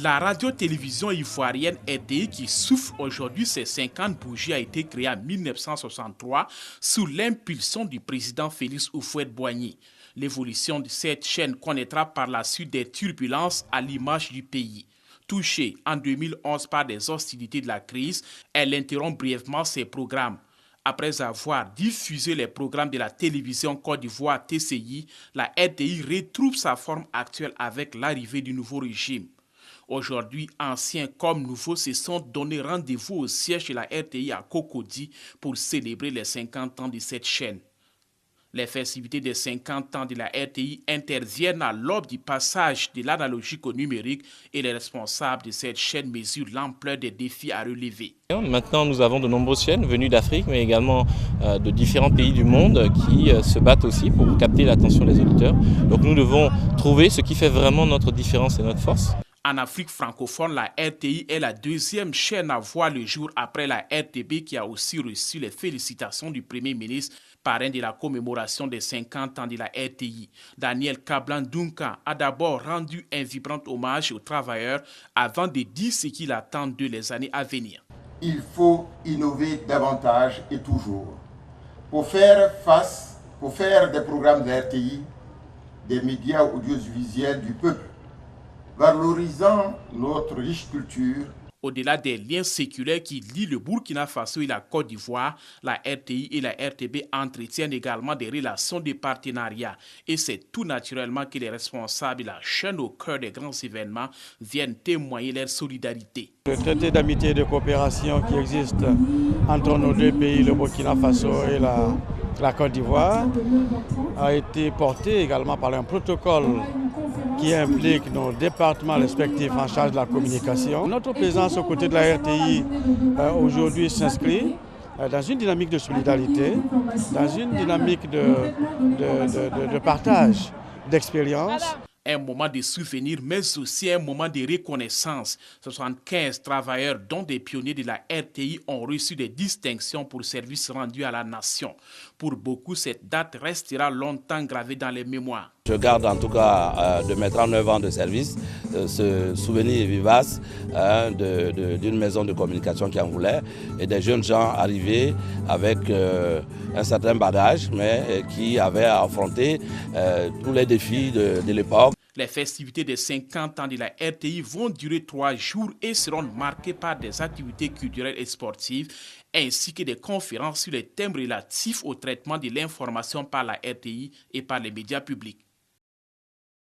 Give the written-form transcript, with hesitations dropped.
La radio-télévision ivoirienne RTI, qui souffle aujourd'hui ses 50 bougies, a été créée en 1963 sous l'impulsion du président Félix Houphouët-Boigny. L'évolution de cette chaîne connaîtra par la suite des turbulences à l'image du pays. Touchée en 2011 par des hostilités de la crise, elle interrompt brièvement ses programmes. Après avoir diffusé les programmes de la télévision Côte d'Ivoire TCI, la RTI retrouve sa forme actuelle avec l'arrivée du nouveau régime. Aujourd'hui, anciens comme nouveaux se sont donné rendez-vous au siège de la RTI à Cocody pour célébrer les 50 ans de cette chaîne. Les festivités des 50 ans de la RTI interviennent à l'aube du passage de l'analogique au numérique et les responsables de cette chaîne mesurent l'ampleur des défis à relever. Maintenant, nous avons de nombreuses chaînes venues d'Afrique, mais également de différents pays du monde qui se battent aussi pour capter l'attention des auditeurs. Donc nous devons trouver ce qui fait vraiment notre différence et notre force. En Afrique francophone, la RTI est la deuxième chaîne à voir le jour après la RTB qui a aussi reçu les félicitations du Premier ministre, parrain de la commémoration des 50 ans de la RTI. Daniel Kablan-Duncan a d'abord rendu un vibrant hommage aux travailleurs avant de dire ce qu'il attend d'eux les années à venir. Il faut innover davantage et toujours pour faire des programmes de RTI des médias audiovisuels du peuple, valorisant notre riche culture. Au-delà des liens séculaires qui lient le Burkina Faso et la Côte d'Ivoire, la RTI et la RTB entretiennent également des relations de partenariat. Et c'est tout naturellement que les responsables de la chaîne au cœur des grands événements viennent témoigner leur solidarité. Le traité d'amitié et de coopération qui existe entre nos deux pays, le Burkina Faso et la Côte d'Ivoire, a été porté également par un protocole qui implique nos départements respectifs en charge de la communication. Notre présence aux côtés de la RTI aujourd'hui s'inscrit dans une dynamique de solidarité, dans une dynamique de partage d'expérience. Un moment de souvenir, mais aussi un moment de reconnaissance. 75 travailleurs, dont des pionniers de la RTI, ont reçu des distinctions pour services rendus à la nation. Pour beaucoup, cette date restera longtemps gravée dans les mémoires. Je garde en tout cas de mes 39 ans de service ce souvenir vivace d'une maison de communication qui en voulait et des jeunes gens arrivés avec un certain bagage mais qui avaient à affronter tous les défis de l'époque. Les festivités des 50 ans de la RTI vont durer 3 jours et seront marquées par des activités culturelles et sportives ainsi que des conférences sur les thèmes relatifs au traitement de l'information par la RTI et par les médias publics.